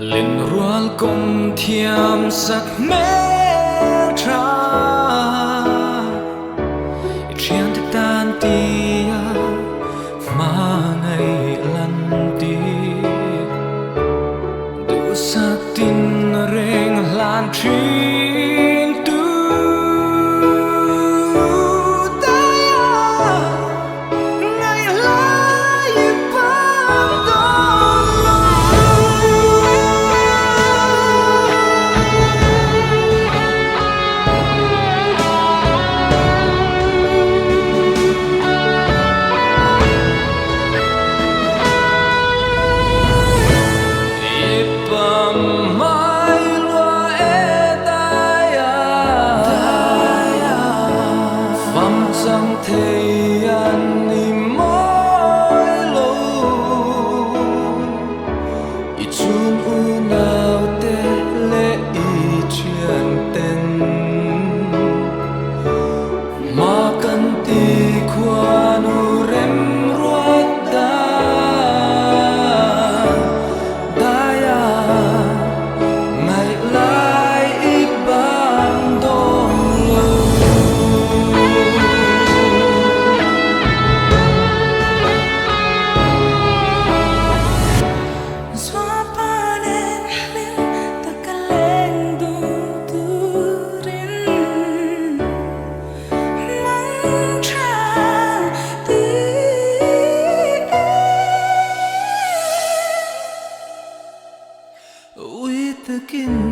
lên rual công thiam sắc mê tra chuyện thực tan tia mà ngày lần đi đủ sắc tin rèn lan trên tu Dâi-a ngày lai vang đón Chẳng thể ăn đi mãi lâu ít chun u nào tê lệ ít chuyện tên mà cần đi qua nu rem ruột da Dâi-a ngày lai ít ban đông with the kin